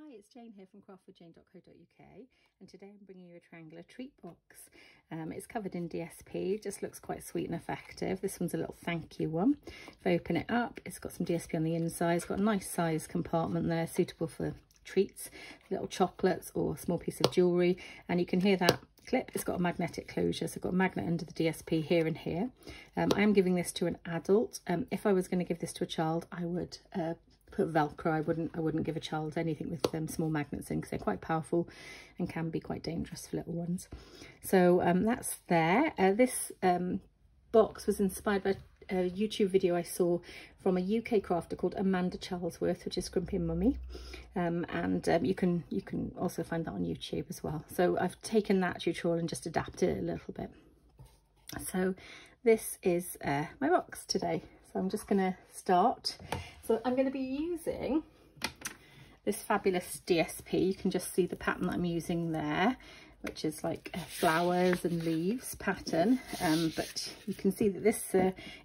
Hi, it's Jane here from craftwithjane.co.uk, and today I'm bringing you a triangular treat box. It's covered in DSP, just looks quite sweet and effective. This one's a little thank you one. If I open it up, it's got some DSP on the inside. It's got a nice size compartment there, suitable for treats, little chocolates or a small piece of jewellery. And you can hear that clip, it's got a magnetic closure, so I've got a magnet under the DSP here and here. I am giving this to an adult. If I was going to give this to a child, I would put Velcro. I wouldn't give a child anything with small magnets in, because they're quite powerful and can be quite dangerous for little ones. So that's there. This box was inspired by a YouTube video I saw from a UK crafter called Amanda Charlesworth, which is Scrimpy and Mummy, and you can also find that on YouTube as well. So I've taken that tutorial and just adapted it a little bit. So this is my box today. So I'm just going to start. So I'm going to be using this fabulous DSP. You can just see the pattern that I'm using there, which is like flowers and leaves pattern. But you can see that this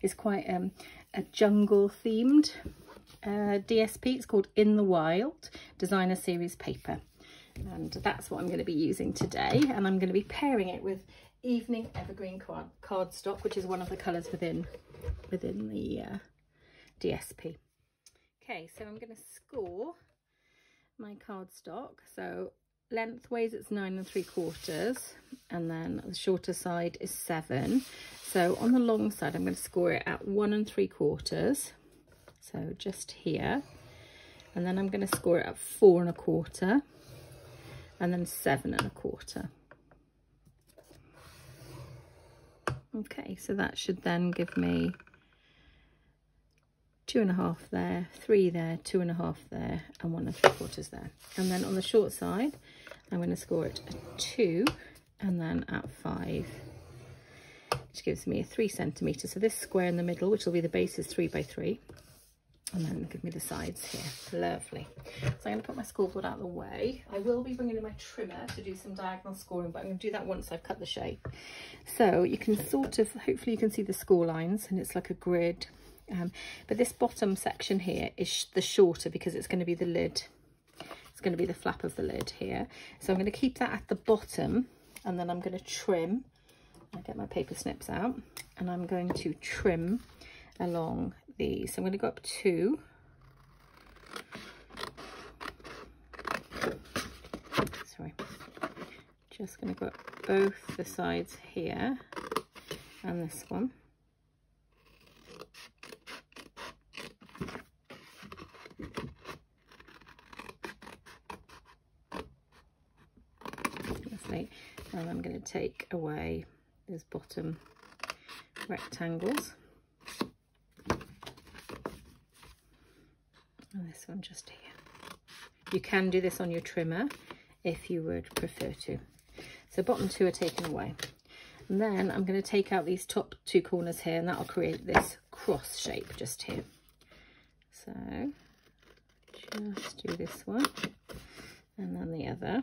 is quite a jungle themed DSP. It's called In the Wild Designer Series paper. And that's what I'm going to be using today. And I'm going to be pairing it with Evening Evergreen cardstock, which is one of the colours within the DSP. Okay, so I'm going to score my cardstock. So lengthways it's 9 3/4, and then the shorter side is 7. So on the long side I'm going to score it at 1 3/4, so just here, and then I'm going to score it at 4 1/4, and then 7 1/4. Okay, so that should then give me 2 1/2 there, 3 there, 2 1/2 there, and 1 3/4 there. And then on the short side, I'm going to score it at 2 and then at 5, which gives me a 3 centimetre. So this square in the middle, which will be the base, is 3 by 3. And then give me the sides here. Lovely. So I'm going to put my scoreboard out of the way. I will be bringing in my trimmer to do some diagonal scoring, but I'm going to do that once I've cut the shape. So you can sort of, hopefully you can see the score lines, and it's like a grid. But this bottom section here is the shorter, because it's going to be the lid. It's going to be the flap of the lid here. So I'm going to keep that at the bottom, and then I'm going to trim. I'll get my paper snips out, and I'm going to trim along these. So I'm going to go up 2. Sorry. Just going to go up both the sides here and this one. Lovely. And I'm going to take away those bottom rectangles. And this one just here. You can do this on your trimmer if you would prefer to. So bottom 2 are taken away. And then I'm going to take out these top 2 corners here, and that'll create this cross shape just here. So just do this one and then the other.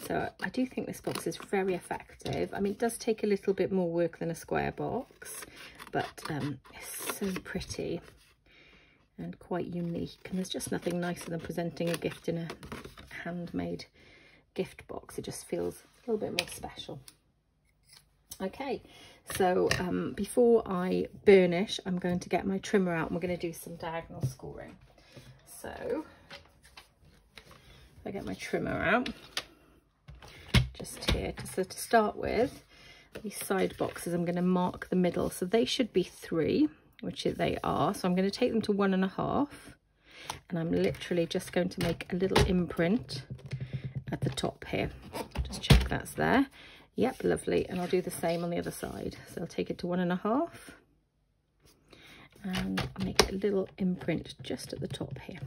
So I do think this box is very effective. I mean, it does take a little bit more work than a square box, but it's so pretty and quite unique, and there's just nothing nicer than presenting a gift in a handmade gift box. It just feels a little bit more special. Okay, so before I burnish, I'm going to get my trimmer out, and we're going to do some diagonal scoring. So if I get my trimmer out, just here, so to start with, these side boxes, I'm going to mark the middle, so they should be 3, which they are. So I'm going to take them to 1 1/2, and I'm literally just going to make a little imprint at the top here. Just check that's there. Yep, lovely. And I'll do the same on the other side. So I'll take it to 1 1/2 and make a little imprint just at the top here.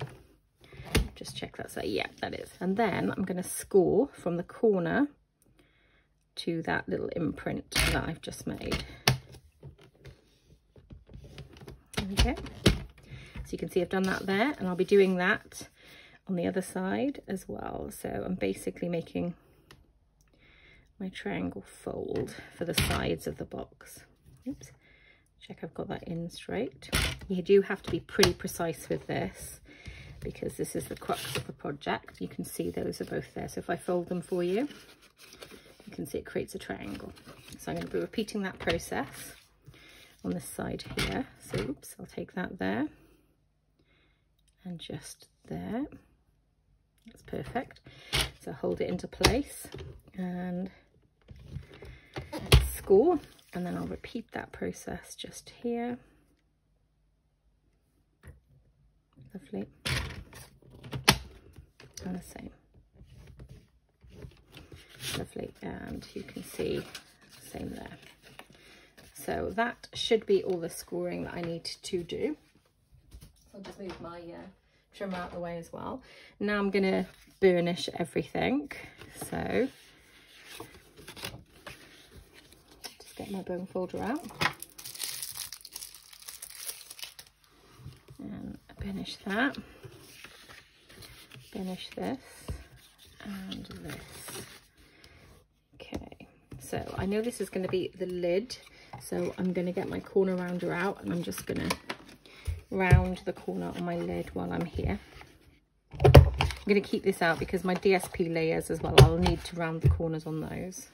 Just check that's there. Yep, that is. And then I'm going to score from the corner to that little imprint that I've just made. Okay, so you can see I've done that there, and I'll be doing that on the other side as well. So I'm basically making my triangle fold for the sides of the box. Oops, check I've got that in straight. You do have to be pretty precise with this, because this is the crux of the project. You can see those are both there. So if I fold them for you, you can see it creates a triangle. So I'm going to be repeating that process on this side here. So oops, I'll take that there and just there. That's perfect. So hold it into place and score, and then I'll repeat that process just here. Lovely. And the same. Lovely, and you can see same there. So that should be all the scoring that I need to do. I'll just move my trim out of the way as well. Now I'm going to burnish everything. So just get my bone folder out and burnish that, burnish this and this. Okay, so I know this is going to be the lid, so I'm going to get my corner rounder out and I'm just going to round the corner on my lid while I'm here. I'm going to keep this out because my DSP layers as well, I'll need to round the corners on those.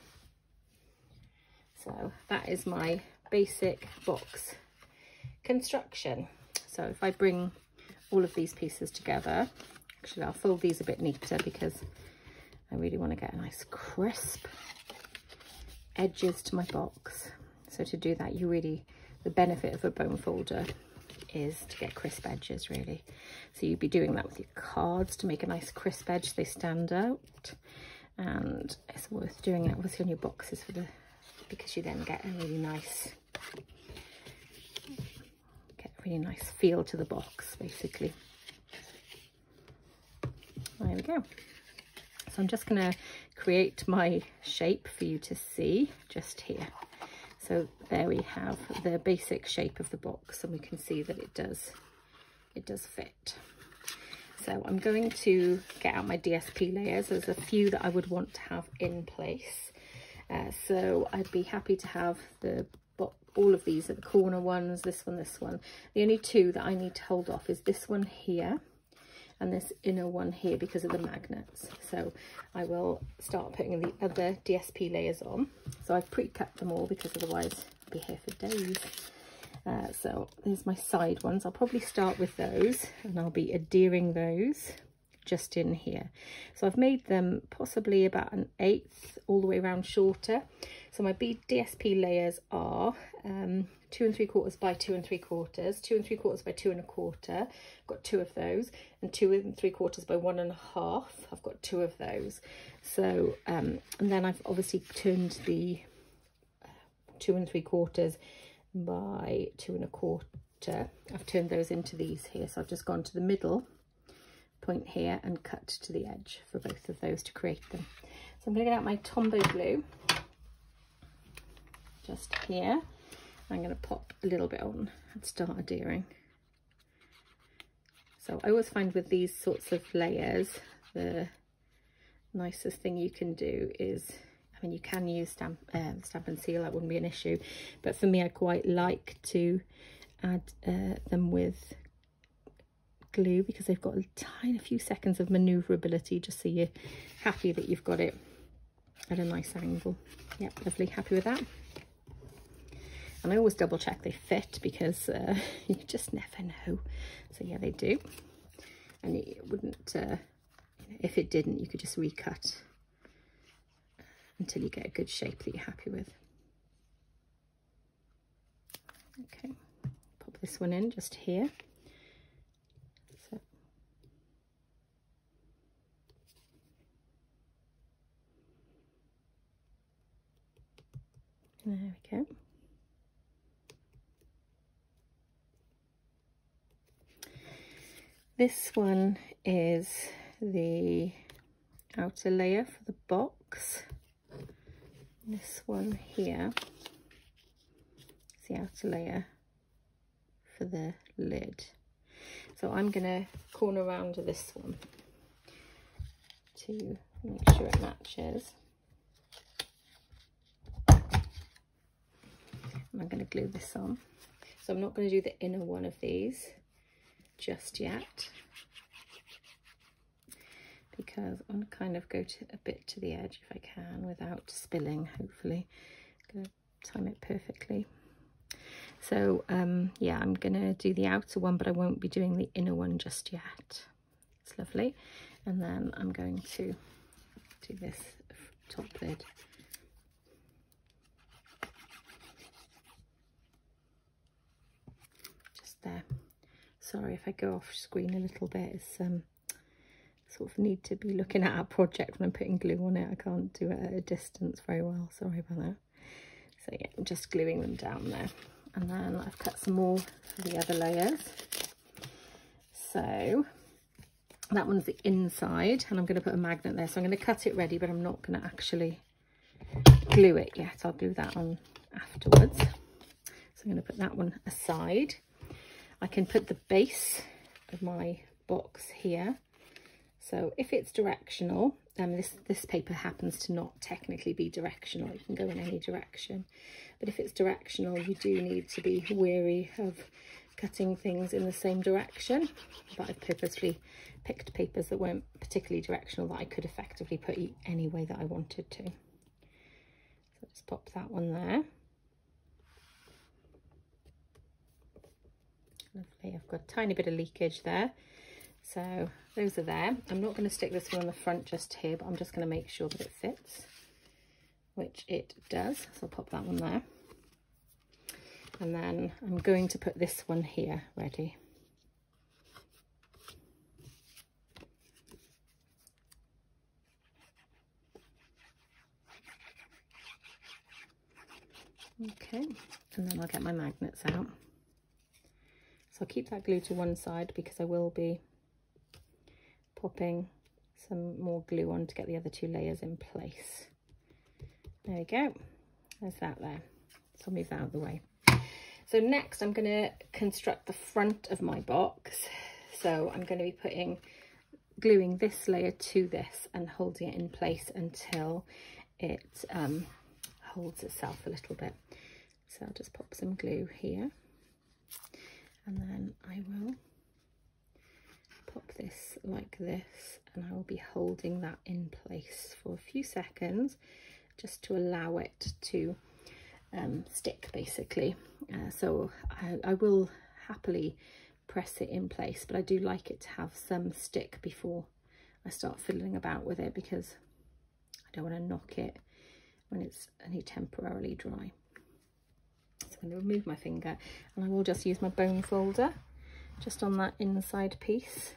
So that is my basic box construction. So if I bring all of these pieces together, actually I'll fold these a bit neater because I really want to get a nice crisp edges to my box. So to do that, the benefit of a bone folder is to get crisp edges really. So you'd be doing that with your cards to make a nice crisp edge, they stand out, and it's worth doing it obviously on your boxes because you then get a really nice feel to the box basically. There we go. So I'm just going to create my shape for you to see just here. So there we have the basic shape of the box, and we can see that it does fit. So I'm going to get out my DSP layers. There's a few that I would want to have in place. So I'd be happy to have all of these are the corner ones, this one, this one. The only two that I need to hold off is this one here and this inner one here because of the magnets. So I will start putting the other DSP layers on. So I've pre-cut them all because otherwise I'll be here for days. So there's my side ones. I'll probably start with those and I'll be adhering those just in here. So I've made them possibly about 1/8 all the way around shorter. So my DSP layers are 2 3/4 by 2 3/4, 2 3/4 by 2 1/4. I've got 2 of those, and 2 3/4 by 1 1/2. I've got 2 of those. So and then I've obviously turned the 2 3/4 by 2 1/4. I've turned those into these here. So I've just gone to the middle point here and cut to the edge for both of those to create them. So I'm going to get out my Tombow glue just here. I'm going to pop a little bit on and start adhering. So I always find with these sorts of layers, the nicest thing you can do is, I mean, you can use Stampin' Seal, that wouldn't be an issue, but for me I quite like to add them with glue because they've got a tiny few seconds of maneuverability, just so you're happy that you've got it at a nice angle. Yep, lovely, happy with that. And I always double check they fit because you just never know. So yeah, they do. And it wouldn't, if it didn't, you could just recut until you get a good shape that you're happy with. Okay, pop this one in just here. So there we go. This one is the outer layer for the box. This one here is the outer layer for the lid. So I'm going to corner round this one to make sure it matches. And I'm going to glue this on. So I'm not going to do the inner one of these just yet. because I want to kind of go to a bit to the edge if I can without spilling, hopefully. I'm going to time it perfectly. So yeah, I'm going to do the outer one, but I won't be doing the inner one just yet. It's lovely. And then I'm going to do this top lid. Just there. Sorry if I go off screen a little bit. It's sort of need to be looking at our project when I'm putting glue on it. I can't do it at a distance very well. Sorry about that. So yeah, I'm just gluing them down there. And then I've cut some more for the other layers. So that one's the inside, and I'm going to put a magnet there. So I'm going to cut it ready, but I'm not going to actually glue it yet. I'll glue that on afterwards. So I'm going to put that one aside. I can put the base of my box here. So if it's directional, this paper happens to not technically be directional. It can go in any direction. But if it's directional, you do need to be wary of cutting things in the same direction. But I've purposely picked papers that weren't particularly directional that I could effectively put any way that I wanted to. So just pop that one there. Lovely. I've got a tiny bit of leakage there. So those are there. I'm not going to stick this one on the front just here, but I'm just going to make sure that it fits, which it does. So I'll pop that one there. And then I'm going to put this one here ready. Okay, and then I'll get my magnets out. So I'll keep that glue to one side because I will be popping some more glue on to get the other two layers in place. There we go. There's that there. So I'll move that out of the way. So next I'm going to construct the front of my box. So I'm going to be gluing this layer to this and holding it in place until it holds itself a little bit. So I'll just pop some glue here, and then I will pop this like this, and I will be holding that in place for a few seconds just to allow it to stick, basically. So I will happily press it in place, but I do like it to have some stick before I start fiddling about with it, because I don't want to knock it when it's only temporarily dry. So I'm going to remove my finger, and I will just use my bone folder just on that inside piece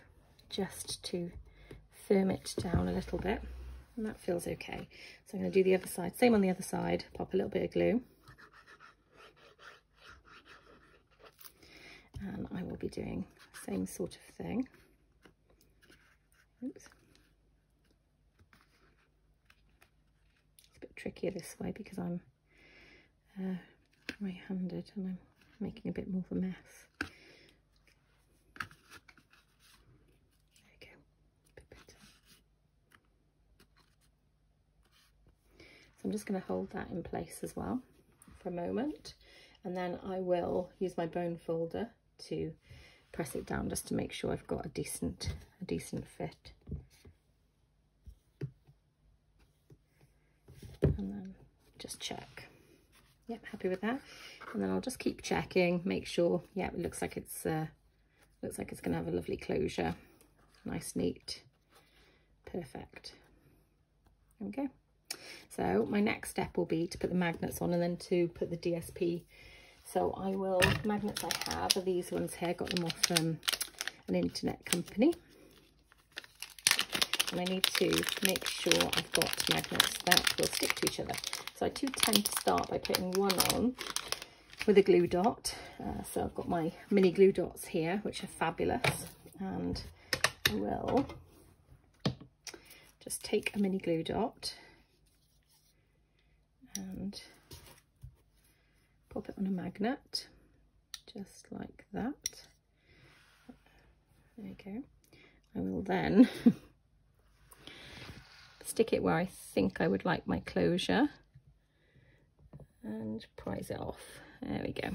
just to firm it down a little bit, and that feels okay. So I'm going to do the other side, same on the other side, pop a little bit of glue, and I will be doing the same sort of thing. Oops. It's a bit trickier this way because I'm right-handed and I'm making a bit more of a mess. There we go, a bit better. So I'm just going to hold that in place as well for a moment, and then I will use my bone folder to press it down just to make sure I've got a decent fit. And then just check. Yep, happy with that. And then I'll just keep checking, make sure, yeah, it looks like it's going to have a lovely closure. Nice, neat, perfect. There we go. So my next step will be to put the magnets on and then to put the DSP. So magnets I have are these ones here, got them off an internet company. And I need to make sure I've got magnets that will stick to each other. So I do tend to start by putting one on with a glue dot. So I've got my mini glue dots here, which are fabulous. And I will just take a mini glue dot and pop it on a magnet, just like that. There you go. I will then stick it where I think I would like my closure and prise it off. There we go.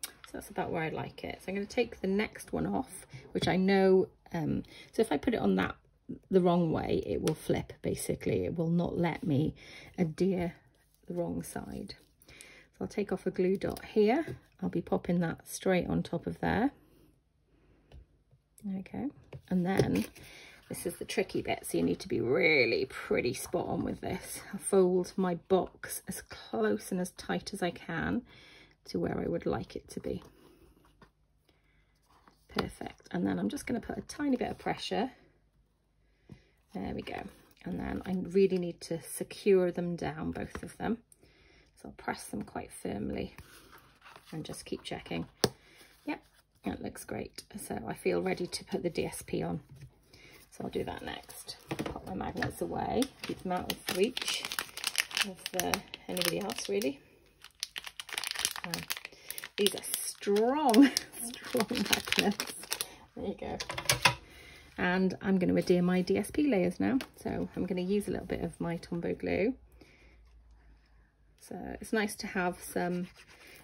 So that's about where I like it. So I'm going to take the next one off, which I know, so if I put it on that the wrong way, it will flip. Basically, it will not let me adhere the wrong side. So I'll take off a glue dot here. I'll be popping that straight on top of there. Okay, and then this is the tricky bit, so you need to be really pretty spot on with this. I'll fold my box as close and as tight as I can to where I would like it to be. Perfect. And then I'm just going to put a tiny bit of pressure. There we go. And then I really need to secure them down, both of them. So I'll press them quite firmly and just keep checking. Yep, that looks great. So I feel ready to put the DSP on. So I'll do that next. Pop my magnets away, keep them out of reach of anybody else, really. These are strong, strong magnets. There you go. And I'm going to adhere my DSP layers now. So I'm going to use a little bit of my Tombow glue. So it's nice to have some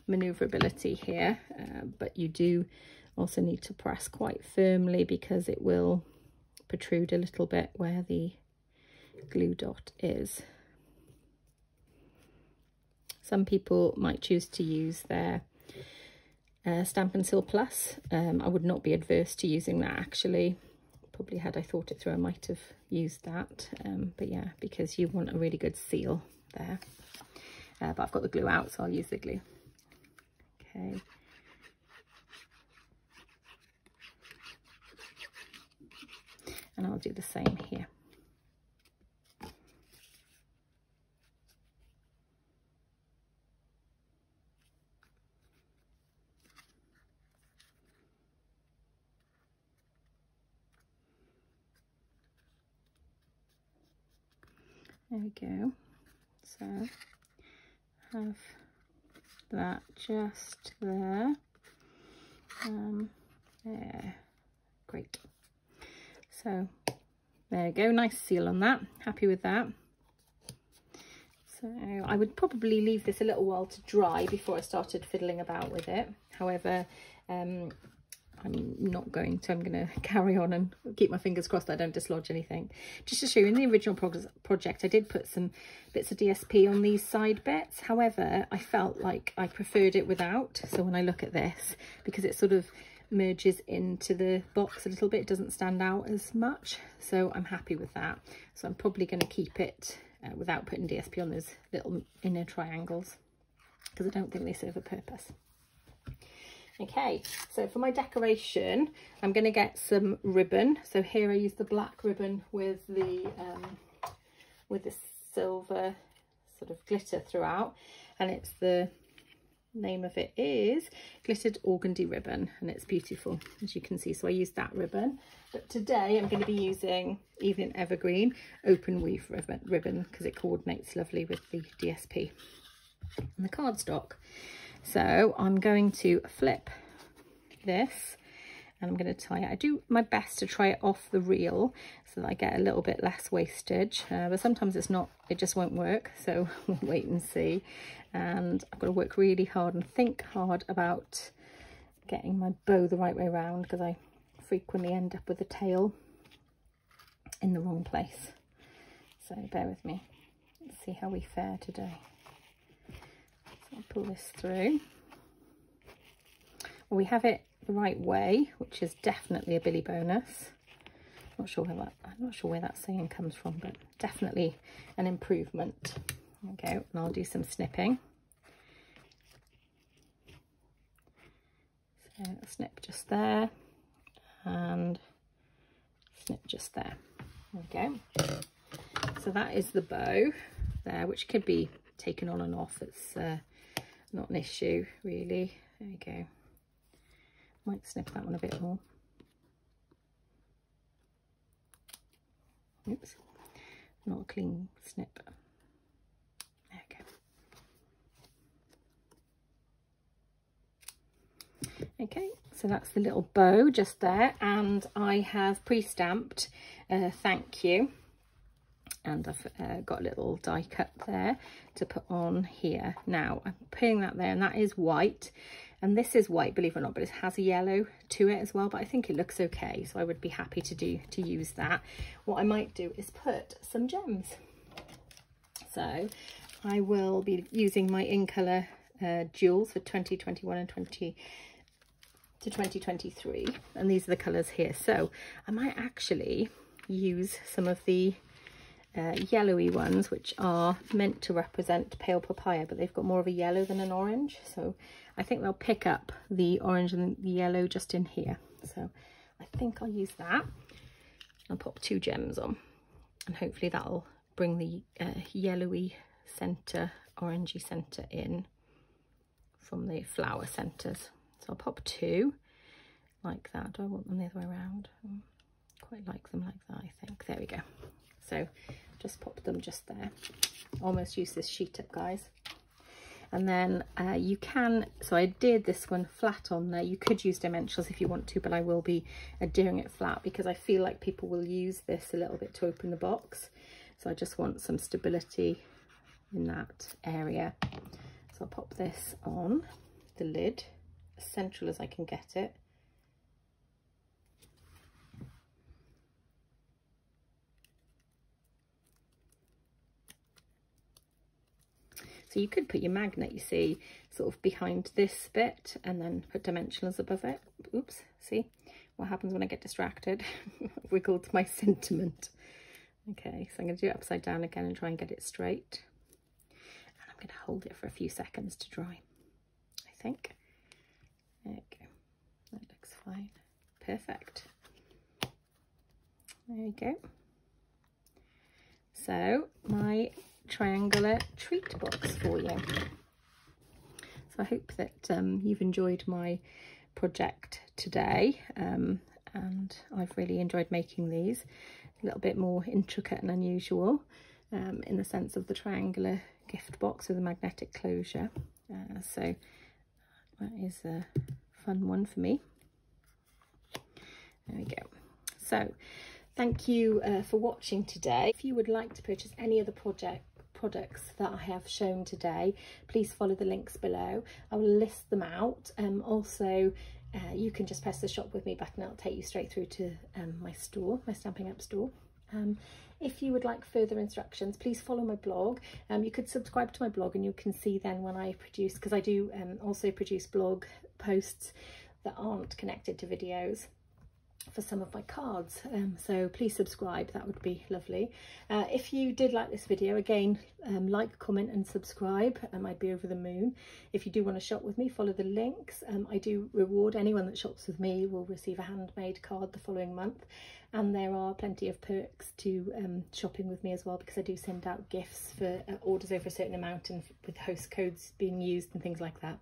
maneuverability here, but you do also need to press quite firmly because it will protrude a little bit where the glue dot is. Some people might choose to use their Stampin' Seal Plus. I would not be adverse to using that actually. Probably had I thought it through I might have used that, but yeah, because you want a really good seal there. But I've got the glue out, so I'll use the glue. Okay. And I'll do the same here. There we go. So have that just there. There. Great. So there we go, nice seal on that, happy with that. So I would probably leave this a little while to dry before I started fiddling about with it. However, I'm not going to, I'm going to carry on and keep my fingers crossed that I don't dislodge anything. Just to show you, in the original project I did put some bits of DSP on these side bits. However, I felt like I preferred it without. So when I look at this, because it sort of merges into the box a little bit, it doesn't stand out as much, so I'm happy with that. So I'm probably going to keep it without putting DSP on those little inner triangles, because I don't think they serve a purpose. Okay, so for my decoration I'm going to get some ribbon. So here I use the black ribbon with the silver sort of glitter throughout, and it's the name of it is Glittered Organdy Ribbon, and it's beautiful, as you can see. So I used that ribbon, but today I'm going to be using Evening Evergreen open weave ribbon because it coordinates lovely with the DSP and the cardstock. So I'm going to flip this and I'm going to tie it. I do my best to try it off the reel so that I get a little bit less wastage, but sometimes it's not, it just won't work, so we'll wait and see. And I've got to work really hard and think hard about getting my bow the right way around, because I frequently end up with the tail in the wrong place. So bear with me. Let's see how we fare today. So I'll pull this through. Well, we have it the right way, which is definitely a Billy bonus. I'm not sure where that saying comes from, but definitely an improvement. There we go, and I'll do some snipping. So snip just there and snip just there. There we go. So that is the bow there, which could be taken on and off. It's not an issue really. There we go. Might snip that one a bit more. Oops, not a clean snip. There we go. Okay, so that's the little bow just there, and I have pre-stamped thank you, and I've got a little die cut there to put on here. Now I'm putting that there, and that is white. And this is white, believe it or not, but it has a yellow to it as well, but I think it looks okay, so I would be happy to use that. What I might do is put some gems. So I will be using my in colour jewels for 2021 and 2023, and these are the colours here. So I might actually use some of the yellowy ones, which are meant to represent pale papaya, but they've got more of a yellow than an orange, so I think they'll pick up the orange and the yellow just in here. So I think I'll use that. I'll pop 2 gems on, and hopefully that'll bring the yellowy centre, orangey centre in from the flower centres. So I'll pop 2 like that. Do I want them the other way around? Quite like them like that, I think. There we go. So just pop them just there. Almost use this sheet up, guys. And then you can, so I adhered this one flat on there. You could use dimensionals if you want to, but I will be adhering it flat because I feel like people will use this a little bit to open the box. So I just want some stability in that area. So I'll pop this on the lid as central as I can get it. So you could put your magnet, you see, sort of behind this bit and then put dimensionals above it. Oops, see what happens when I get distracted? Wiggled my sentiment. Okay, so I'm going to do it upside down again and try and get it straight. And I'm going to hold it for a few seconds to dry, I think. There we go. That looks fine. Perfect. There we go. So my triangular treat box for you. So I hope that you've enjoyed my project today, and I've really enjoyed making these. A little bit more intricate and unusual in the sense of the triangular gift box with a magnetic closure. So that is a fun one for me. There we go. So thank you for watching today. If you would like to purchase any of the products that I have shown today, please follow the links below. I will list them out. Also, you can just press the shop with me button. It'll take you straight through to my store, my Stampin' Up store. If you would like further instructions, please follow my blog. You could subscribe to my blog and you can see then when I produce, because I do also produce blog posts that aren't connected to videos for some of my cards, so please subscribe, that would be lovely. If you did like this video, again, like, comment and subscribe, I'd be over the moon. If you do want to shop with me, follow the links. I do reward anyone that shops with me will receive a handmade card the following month, and there are plenty of perks to shopping with me as well, because I do send out gifts for orders over a certain amount and with host codes being used and things like that.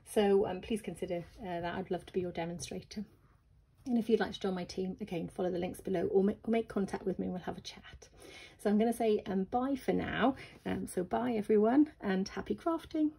So please consider that. I'd love to be your demonstrator. And if you'd like to join my team, again, follow the links below or make contact with me and we'll have a chat. So I'm going to say bye for now. So bye everyone and happy crafting.